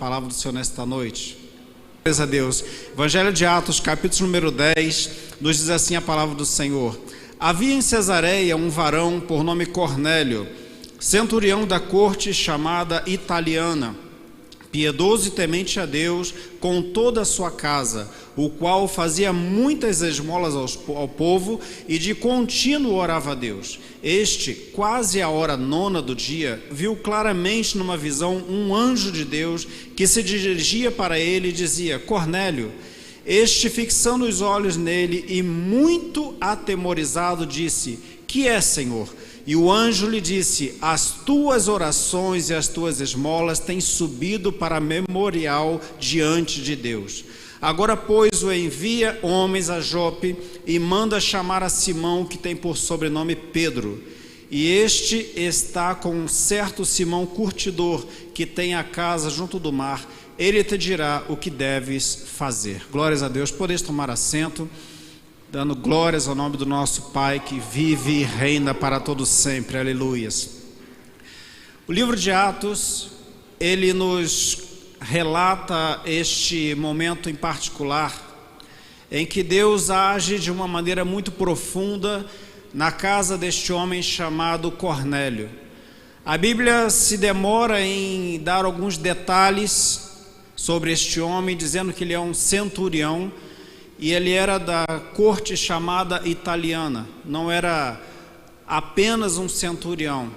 Palavra do Senhor nesta noite. Glórias a Deus. Evangelho de Atos, capítulo número 10, nos diz assim a palavra do Senhor. Havia em Cesareia um varão por nome Cornélio, centurião da corte chamada Italiana, piedoso e temente a Deus com toda a sua casa, o qual fazia muitas esmolas ao povo e de contínuo orava a Deus. Este, quase à hora 9ª do dia, viu claramente numa visão um anjo de Deus que se dirigia para ele e dizia: Cornélio. Este, fixando os olhos nele e muito atemorizado, disse: Que é, Senhor? E o anjo lhe disse: As tuas orações e as tuas esmolas têm subido para memorial diante de Deus. Agora, pois, o envia homens a Jope e manda chamar a Simão, que tem por sobrenome Pedro. E este está com um certo Simão curtidor, que tem a casa junto do mar. Ele te dirá o que deves fazer. Glórias a Deus. Podeis tomar assento, dando glórias ao nome do nosso Pai, que vive e reina para todo sempre. Aleluias. O livro de Atos, ele nos relata este momento em particular, em que Deus age de uma maneira muito profunda na casa deste homem chamado Cornélio. A Bíblia se demora em dar alguns detalhes sobre este homem, dizendo que ele é um centurião, e ele era da corte chamada Italiana, não era apenas um centurião.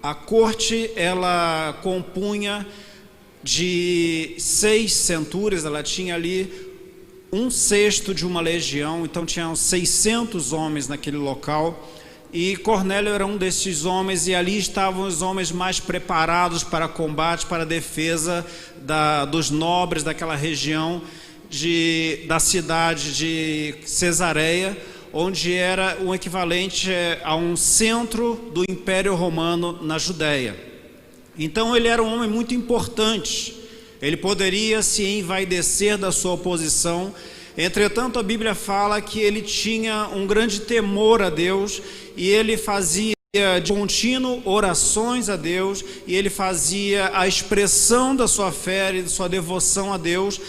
A corte, ela compunha de 6 centúrias, ela tinha ali 1/6 de uma legião, então tinham 600 homens naquele local, e Cornélio era um desses homens, e ali estavam os homens mais preparados para combate, para a defesa dos nobres daquela região, da cidade de Cesareia, onde era o equivalente a um centro do Império Romano na Judéia. Então ele era um homem muito importante, ele poderia se envaidecer da sua posição. Entretanto, a Bíblia fala que ele tinha um grande temor a Deus, e ele fazia de contínuo orações a Deus, e ele fazia a expressão da sua fé e da sua devoção a Deus,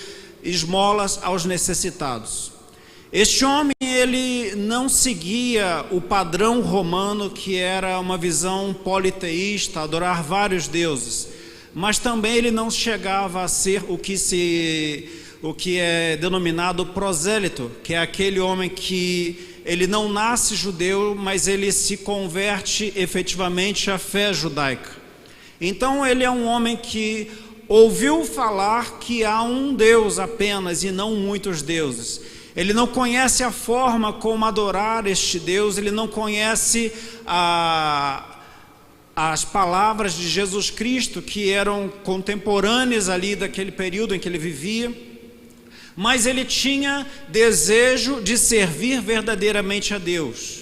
esmolas aos necessitados. Este homem, ele não seguia o padrão romano, que era uma visão politeísta, adorar vários deuses, mas também ele não chegava a ser o que é denominado prosélito, que é aquele homem que ele não nasce judeu, mas ele se converte efetivamente à fé judaica. Então ele é um homem que ouviu falar que há um Deus apenas e não muitos deuses. Ele não conhece a forma como adorar este Deus, ele não conhece as palavras de Jesus Cristo, que eram contemporâneas ali daquele período em que ele vivia, mas ele tinha desejo de servir verdadeiramente a Deus.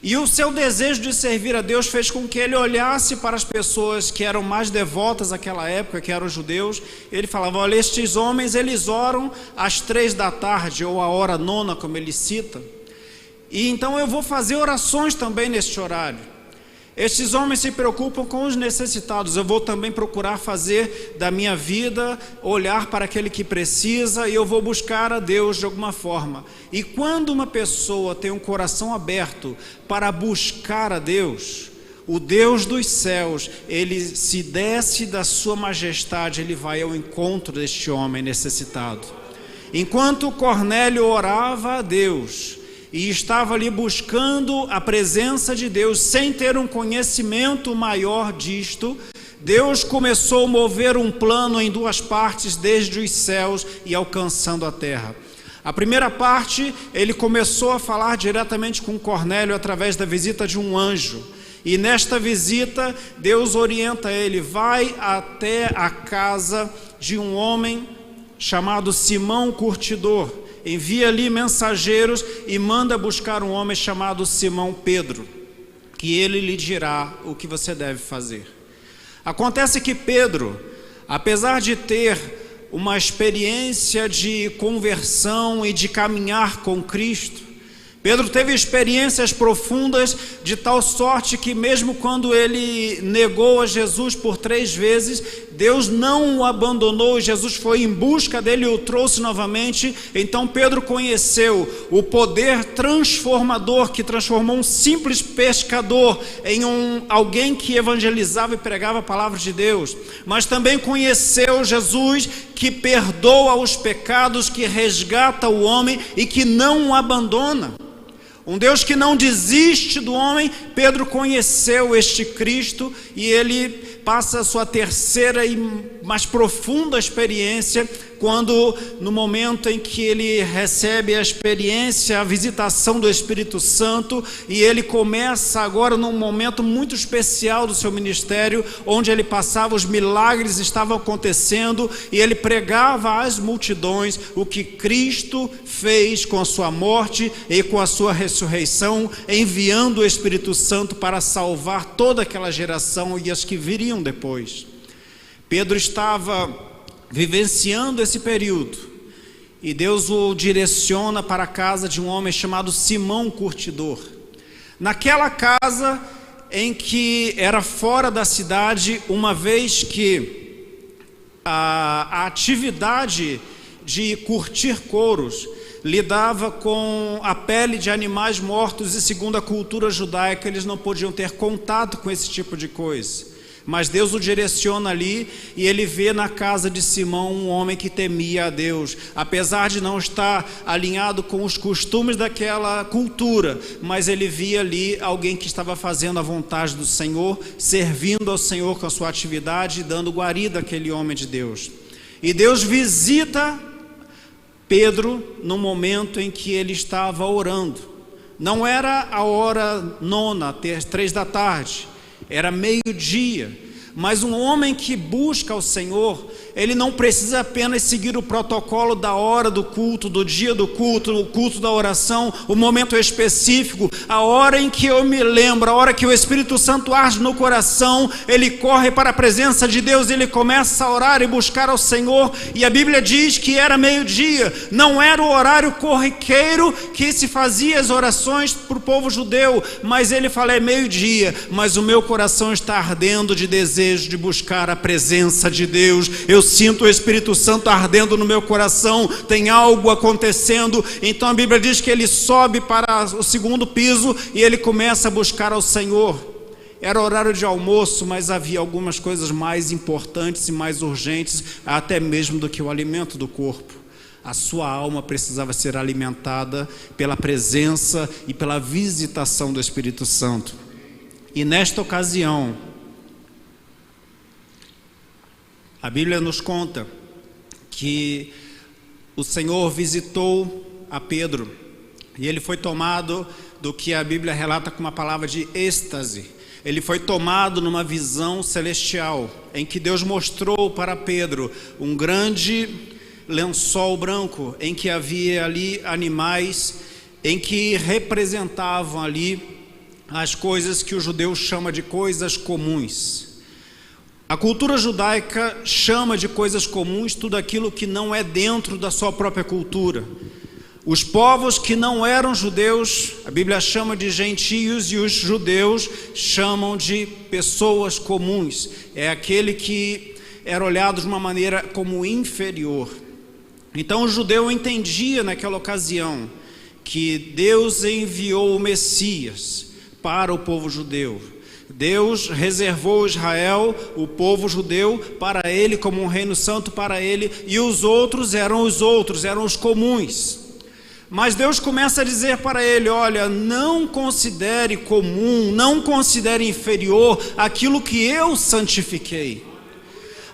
E o seu desejo de servir a Deus fez com que ele olhasse para as pessoas que eram mais devotas naquela época, que eram os judeus. Ele falava: olha, estes homens, eles oram às 3 da tarde, ou à hora 9ª, como ele cita, e então eu vou fazer orações também neste horário. Estes homens se preocupam com os necessitados, eu vou também procurar fazer da minha vida, olhar para aquele que precisa, e eu vou buscar a Deus de alguma forma. E quando uma pessoa tem um coração aberto para buscar a Deus, o Deus dos céus, ele se desce da sua majestade, ele vai ao encontro deste homem necessitado. Enquanto Cornélio orava a Deus e estava ali buscando a presença de Deus, sem ter um conhecimento maior disto, Deus começou a mover um plano em 2 partes, desde os céus e alcançando a terra. A primeira parte, ele começou a falar diretamente com Cornélio através da visita de um anjo. E nesta visita, Deus orienta ele: vai até a casa de um homem chamado Simão Curtidor, envia ali mensageiros e manda buscar um homem chamado Simão Pedro, que ele lhe dirá o que você deve fazer. Acontece que Pedro, apesar de ter uma experiência de conversão e de caminhar com Cristo, Pedro teve experiências profundas, de tal sorte que mesmo quando ele negou a Jesus por 3 vezes, Deus não o abandonou, Jesus foi em busca dele e o trouxe novamente. Então Pedro conheceu o poder transformador que transformou um simples pescador em alguém que evangelizava e pregava a palavra de Deus, mas também conheceu Jesus, que perdoa os pecados, que resgata o homem e que não o abandona. Um Deus que não desiste do homem. Pedro conheceu este Cristo e ele passa a sua terceira e mais profunda experiência quando, no momento em que ele recebe a experiência, a visitação do Espírito Santo, e ele começa agora num momento muito especial do seu ministério, onde ele passava, os milagres estavam acontecendo, e ele pregava às multidões o que Cristo fez com a sua morte e com a sua ressurreição, enviando o Espírito Santo para salvar toda aquela geração e as que viriam depois. Pedro estava vivenciando esse período, e Deus o direciona para a casa de um homem chamado Simão Curtidor. Naquela casa em que era fora da cidade, uma vez que a atividade de curtir couros lidava com a pele de animais mortos, e segundo a cultura judaica eles não podiam ter contato com esse tipo de coisa. Mas Deus o direciona ali, e ele vê na casa de Simão um homem que temia a Deus, apesar de não estar alinhado com os costumes daquela cultura, mas ele via ali alguém que estava fazendo a vontade do Senhor, servindo ao Senhor com a sua atividade e dando guarida àquele homem de Deus. E Deus visita Pedro no momento em que ele estava orando. Não era a hora 9, 3 da tarde, era meio-dia. Mas um homem que busca o Senhor, ele não precisa apenas seguir o protocolo da hora do culto, do dia do culto, o culto da oração, o momento específico, a hora em que eu me lembro, a hora que o Espírito Santo arde no coração, ele corre para a presença de Deus, ele começa a orar e buscar ao Senhor. E a Bíblia diz que era meio-dia, não era o horário corriqueiro que se fazia as orações para o povo judeu, mas ele fala: é meio-dia, mas o meu coração está ardendo de desejo de buscar a presença de Deus. Eu sinto o Espírito Santo ardendo no meu coração, tem algo acontecendo. Então a Bíblia diz que ele sobe para o segundo piso e ele começa a buscar ao Senhor. Era horário de almoço, mas havia algumas coisas mais importantes e mais urgentes, até mesmo do que o alimento do corpo. A sua alma precisava ser alimentada pela presença e pela visitação do Espírito Santo. E nesta ocasião, a Bíblia nos conta que o Senhor visitou a Pedro, e ele foi tomado do que a Bíblia relata com uma palavra de êxtase. Ele foi tomado numa visão celestial, em que Deus mostrou para Pedro um grande lençol branco, em que havia ali animais, em que representavam ali as coisas que o judeu chama de coisas comuns. A cultura judaica chama de coisas comuns tudo aquilo que não é dentro da sua própria cultura. Os povos que não eram judeus, a Bíblia chama de gentios, e os judeus chamam de pessoas comuns. É aquele que era olhado de uma maneira como inferior. Então o judeu entendia naquela ocasião que Deus enviou o Messias para o povo judeu. Deus reservou Israel, o povo judeu, para ele, como um reino santo para ele, e os outros, eram os comuns. Mas Deus começa a dizer para ele: olha, não considere comum, não considere inferior aquilo que eu santifiquei.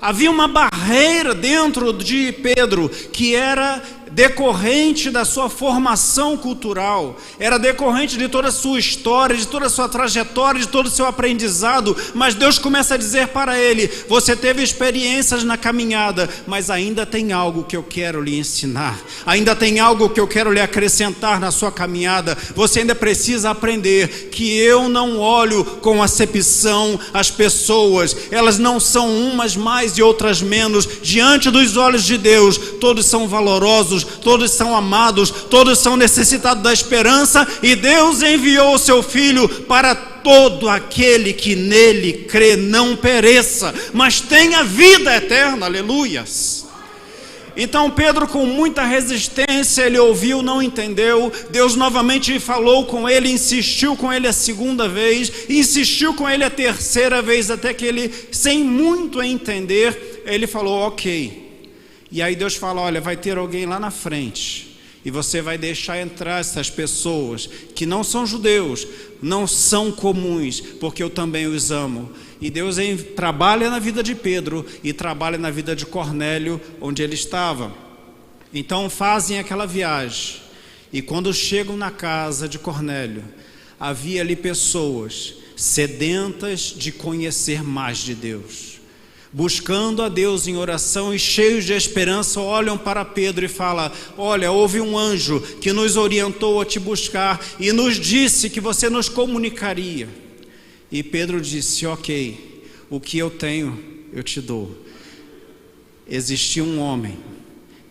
Havia uma barreira dentro de Pedro que era decorrente da sua formação cultural, era decorrente de toda a sua história, de toda a sua trajetória, de todo o seu aprendizado. Mas Deus começa a dizer para ele: você teve experiências na caminhada, mas ainda tem algo que eu quero lhe ensinar, ainda tem algo que eu quero lhe acrescentar na sua caminhada. Você ainda precisa aprender que eu não olho com acepção as pessoas, elas não são umas mais e outras menos. Diante dos olhos de Deus, todos são valorosos, todos são amados, todos são necessitados da esperança, e Deus enviou o seu Filho para todo aquele que nele crê não pereça, mas tenha vida eterna. Aleluias. Então Pedro, com muita resistência, ele ouviu, não entendeu. Deus novamente falou com ele, insistiu com ele a segunda vez, insistiu com ele a terceira vez, até que ele, sem muito entender, ele falou ok. E aí Deus fala, olha, vai ter alguém lá na frente, e você vai deixar entrar essas pessoas que não são judeus, não são comuns, porque eu também os amo. E Deus trabalha na vida de Pedro e trabalha na vida de Cornélio, onde ele estava. Então fazem aquela viagem, e quando chegam na casa de Cornélio, havia ali pessoas sedentas de conhecer mais de Deus, buscando a Deus em oração e cheios de esperança, olham para Pedro e falam, olha, houve um anjo que nos orientou a te buscar e nos disse que você nos comunicaria. E Pedro disse, ok, o que eu tenho eu te dou. Existia um homem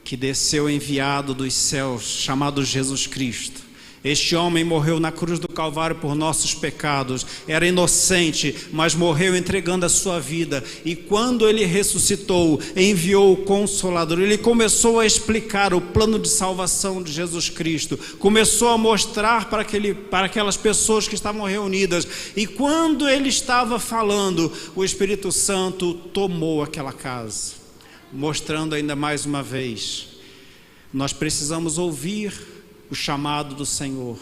que desceu enviado dos céus, chamado Jesus Cristo. Este homem morreu na cruz do Calvário por nossos pecados, era inocente, mas morreu entregando a sua vida, e quando ele ressuscitou, enviou o Consolador. Ele começou a explicar o plano de salvação de Jesus Cristo, começou a mostrar para aquelas pessoas que estavam reunidas, e quando ele estava falando, o Espírito Santo tomou aquela casa, mostrando ainda mais uma vez, nós precisamos ouvir o chamado do Senhor,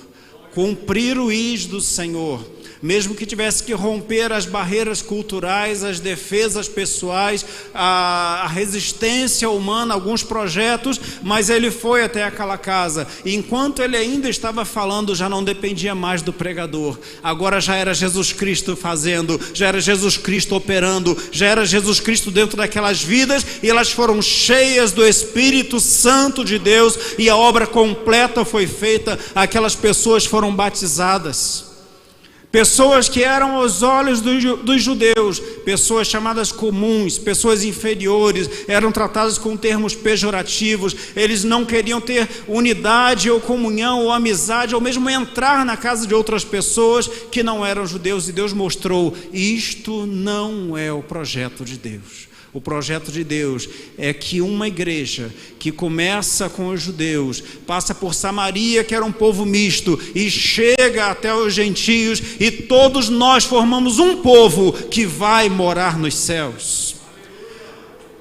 cumprir o is do Senhor, mesmo que tivesse que romper as barreiras culturais, as defesas pessoais, a resistência humana, alguns projetos, mas ele foi até aquela casa, e enquanto ele ainda estava falando, já não dependia mais do pregador, agora já era Jesus Cristo fazendo, já era Jesus Cristo operando, já era Jesus Cristo dentro daquelas vidas, e elas foram cheias do Espírito Santo de Deus, e a obra completa foi feita, aquelas pessoas foram batizadas. Pessoas que eram aos olhos dos judeus, pessoas chamadas comuns, pessoas inferiores, eram tratadas com termos pejorativos, eles não queriam ter unidade ou comunhão ou amizade, ou mesmo entrar na casa de outras pessoas que não eram judeus, e Deus mostrou, isto não é o projeto de Deus. O projeto de Deus é que uma igreja que começa com os judeus, passa por Samaria, que era um povo misto, e chega até os gentios, e todos nós formamos um povo que vai morar nos céus.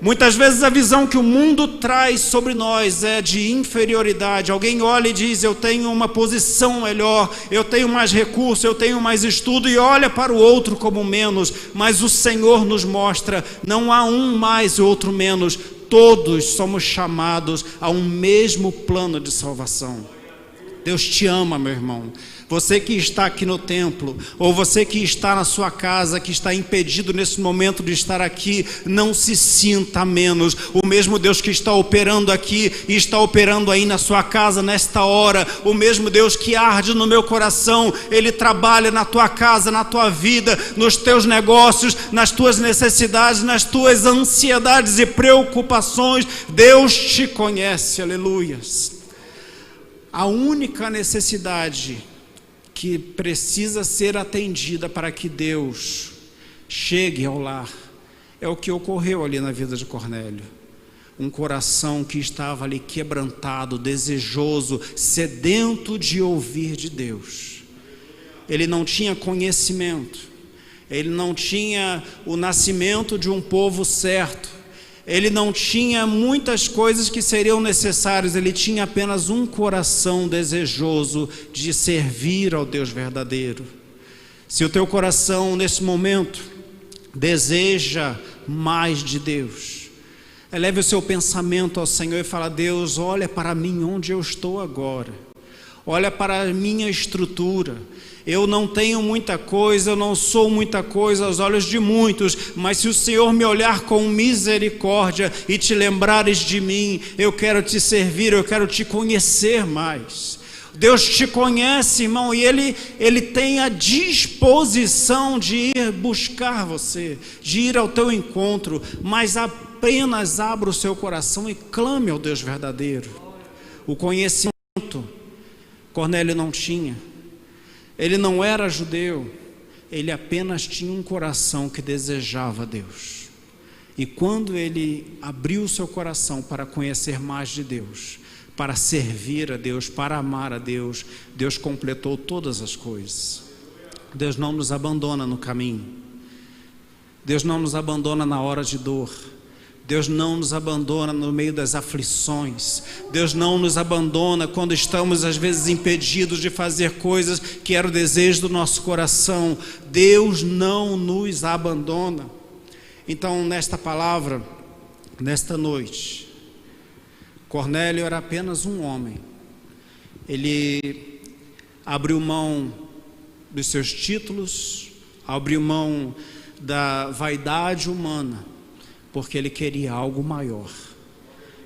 Muitas vezes a visão que o mundo traz sobre nós é de inferioridade. Alguém olha e diz, eu tenho uma posição melhor, eu tenho mais recurso, eu tenho mais estudo, e olha para o outro como menos. Mas o Senhor nos mostra, não há um mais e outro menos. Todos somos chamados a um mesmo plano de salvação. Deus te ama, meu irmão. Você que está aqui no templo, ou você que está na sua casa, que está impedido nesse momento de estar aqui, não se sinta menos. O mesmo Deus que está operando aqui, e está operando aí na sua casa nesta hora, o mesmo Deus que arde no meu coração, Ele trabalha na tua casa, na tua vida, nos teus negócios, nas tuas necessidades, nas tuas ansiedades e preocupações. Deus te conhece, aleluias. A única necessidade que precisa ser atendida para que Deus chegue ao lar é o que ocorreu ali na vida de Cornélio. Um coração que estava ali quebrantado, desejoso, sedento de ouvir de Deus. Ele não tinha conhecimento, ele não tinha o nascimento de um povo certo, ele não tinha muitas coisas que seriam necessárias, ele tinha apenas um coração desejoso de servir ao Deus verdadeiro. Se o teu coração nesse momento deseja mais de Deus, eleve o seu pensamento ao Senhor e fala, Deus, olha para mim onde eu estou agora, olha para a minha estrutura. Eu não tenho muita coisa, eu não sou muita coisa aos olhos de muitos, mas se o Senhor me olhar com misericórdia e te lembrares de mim, eu quero te servir, eu quero te conhecer mais. Deus te conhece, irmão, e Ele tem a disposição de ir buscar você, de ir ao teu encontro, mas apenas abra o seu coração e clame ao Deus verdadeiro. o conhecimento, Cornélio não tinha. Ele não era judeu, ele apenas tinha um coração que desejava Deus. E quando ele abriu o seu coração para conhecer mais de Deus, para servir a Deus, para amar a Deus, Deus completou todas as coisas. Deus não nos abandona no caminho. Deus não nos abandona na hora de dor. Deus não nos abandona no meio das aflições. Deus não nos abandona quando estamos às vezes impedidos de fazer coisas que era o desejo do nosso coração. Deus não nos abandona. Então, nesta palavra, nesta noite, Cornélio era apenas um homem. Ele abriu mão dos seus títulos, abriu mão da vaidade humana, porque ele queria algo maior.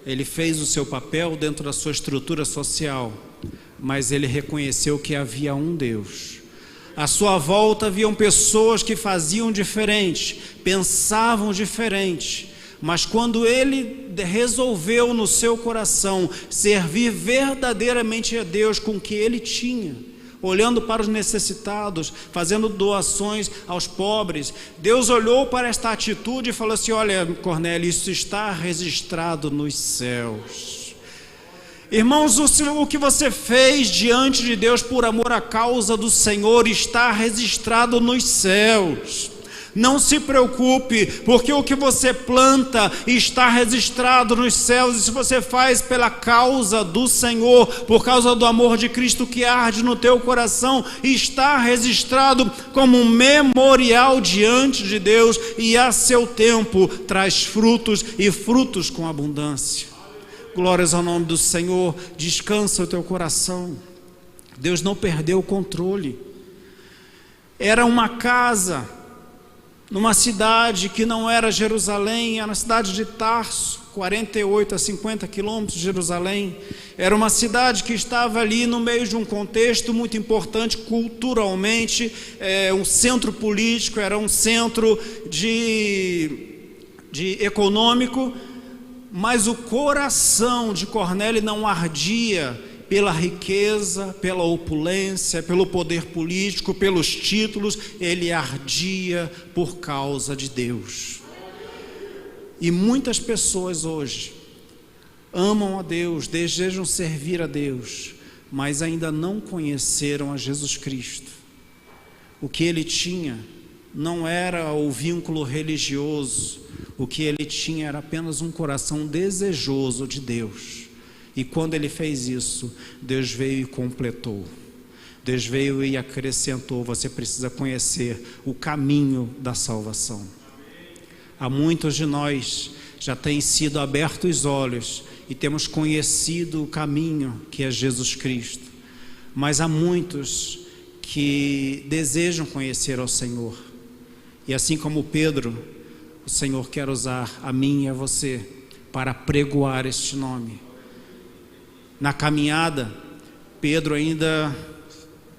Ele fez o seu papel dentro da sua estrutura social, mas ele reconheceu que havia um Deus. À sua volta haviam pessoas que faziam diferente, pensavam diferente, mas quando ele resolveu no seu coração servir verdadeiramente a Deus com o que ele tinha, olhando para os necessitados, fazendo doações aos pobres, Deus olhou para esta atitude e falou assim: olha, Cornélio, isso está registrado nos céus. Irmãos, o que você fez diante de Deus por amor à causa do Senhor está registrado nos céus. Não se preocupe, porque o que você planta está registrado nos céus. E se você faz pela causa do Senhor, por causa do amor de Cristo que arde no teu coração, está registrado como um memorial diante de Deus, e a seu tempo traz frutos, e frutos com abundância. Glórias ao nome do Senhor. Descansa o teu coração. Deus não perdeu o controle. Era uma casa numa cidade que não era Jerusalém, era a cidade de Tarso, 48 a 50 quilômetros de Jerusalém. Era uma cidade que estava ali no meio de um contexto muito importante culturalmente, um centro político, era um centro de econômico, mas o coração de Cornélio não ardia pela riqueza, pela opulência, pelo poder político, pelos títulos. Ele ardia por causa de Deus. E muitas pessoas hoje amam a Deus, desejam servir a Deus, mas ainda não conheceram a Jesus Cristo. O que ele tinha não era o vínculo religioso, o que ele tinha era apenas um coração desejoso de Deus. E quando ele fez isso, Deus veio e completou. Deus veio e acrescentou. Você precisa conhecer o caminho da salvação. Há muitos de nós já têm sido abertos os olhos e temos conhecido o caminho que é Jesus Cristo. Mas há muitos que desejam conhecer ao Senhor. E assim como Pedro, o Senhor quer usar a mim e a você para pregoar este nome. Na caminhada, Pedro ainda,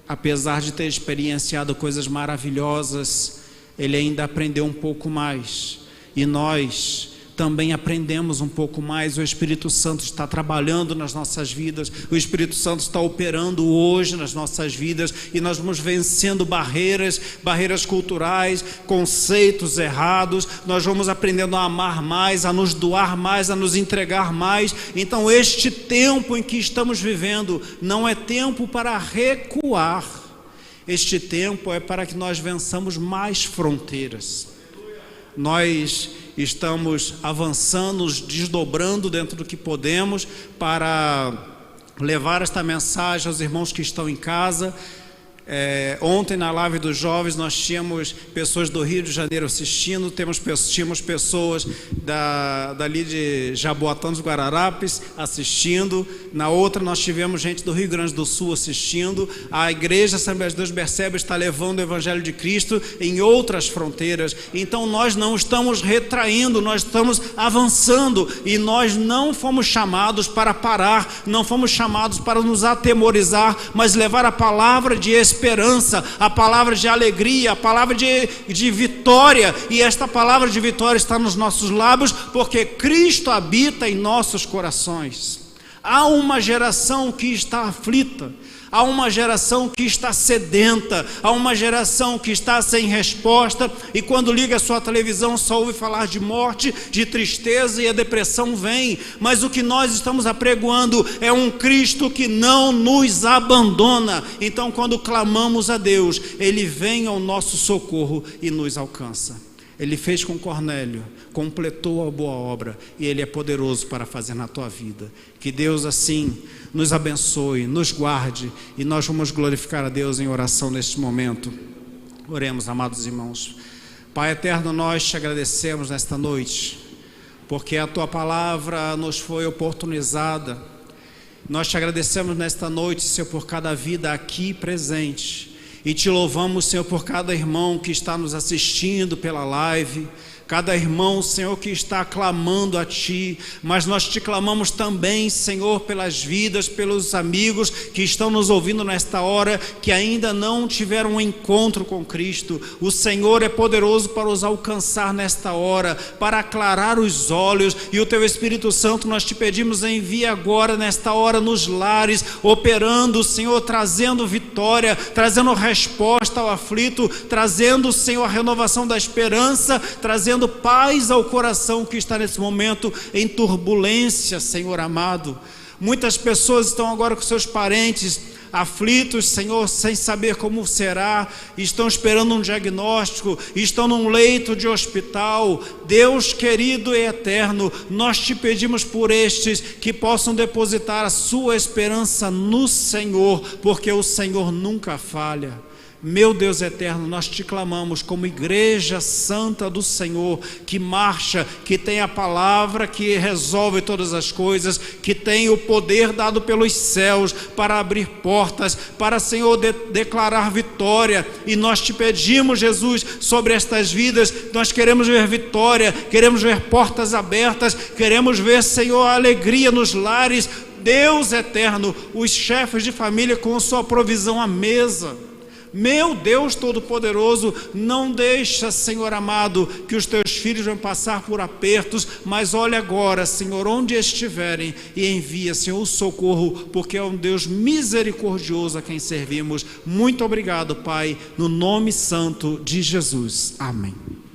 apesar de ter experienciado coisas maravilhosas, ele ainda aprendeu um pouco mais. E nós também aprendemos um pouco mais. O Espírito Santo está trabalhando nas nossas vidas, o Espírito Santo está operando hoje nas nossas vidas, e nós vamos vencendo barreiras culturais, conceitos errados. Nós vamos aprendendo a amar mais, a nos doar mais, a nos entregar mais. Então este tempo em que estamos vivendo não é tempo para recuar, este tempo é para que nós vençamos mais fronteiras. Nós estamos avançando, nos desdobrando dentro do que podemos para levar esta mensagem aos irmãos que estão em casa. Ontem na live dos jovens nós tínhamos pessoas do Rio de Janeiro assistindo, tínhamos pessoas dali de Jaboatão dos Guararapes assistindo. Na outra nós tivemos gente do Rio Grande do Sul assistindo. A Igreja Assembleia de Deus Berseba está levando o Evangelho de Cristo em outras fronteiras. Então nós não estamos retraindo, nós estamos avançando, e nós não fomos chamados para parar, não fomos chamados para nos atemorizar, mas levar a palavra de esperança, a palavra de alegria, a palavra de vitória. E esta palavra de vitória está nos nossos lábios, porque Cristo habita em nossos corações. Há uma geração que está aflita, há uma geração que está sedenta, há uma geração que está sem resposta, e quando liga a sua televisão só ouve falar de morte, de tristeza, e a depressão vem. Mas o que nós estamos apregoando é um Cristo que não nos abandona. Então, quando clamamos a Deus, Ele vem ao nosso socorro e nos alcança. Ele fez com Cornélio, completou a boa obra, e Ele é poderoso para fazer na tua vida. Que Deus assim nos abençoe, nos guarde, e nós vamos glorificar a Deus em oração neste momento. Oremos, amados irmãos. Pai eterno, nós te agradecemos nesta noite, porque a tua palavra nos foi oportunizada. Nós te agradecemos nesta noite, Senhor, por cada vida aqui presente. E te louvamos, Senhor, por cada irmão que está nos assistindo pela live, cada irmão, Senhor, que está clamando a Ti, mas nós te clamamos também, Senhor, pelas vidas, pelos amigos que estão nos ouvindo nesta hora, que ainda não tiveram um encontro com Cristo. O Senhor é poderoso para os alcançar nesta hora, para aclarar os olhos, e o Teu Espírito Santo nós te pedimos, envia agora nesta hora nos lares, operando, Senhor, trazendo vitória, trazendo resposta ao aflito, trazendo, Senhor, a renovação da esperança, trazendo paz ao coração que está nesse momento em turbulência, Senhor amado. Muitas pessoas estão agora com seus parentes aflitos, Senhor, sem saber como será, estão esperando um diagnóstico, estão num leito de hospital. Deus querido e eterno, nós te pedimos por estes que possam depositar a sua esperança no Senhor, porque o Senhor nunca falha. Meu Deus eterno, nós te clamamos como igreja santa do Senhor, que marcha, que tem a palavra que resolve todas as coisas, que tem o poder dado pelos céus para abrir portas, para, Senhor, declarar vitória. E nós te pedimos, Jesus, sobre estas vidas, nós queremos ver vitória, queremos ver portas abertas, queremos ver, Senhor, a alegria nos lares. Deus eterno, os chefes de família com sua provisão à mesa. Meu Deus Todo-Poderoso, não deixa, Senhor amado, que os teus filhos vão passar por apertos, mas olha agora, Senhor, onde estiverem, e envia, Senhor, o socorro, porque é um Deus misericordioso a quem servimos. Muito obrigado, Pai, no nome santo de Jesus. Amém.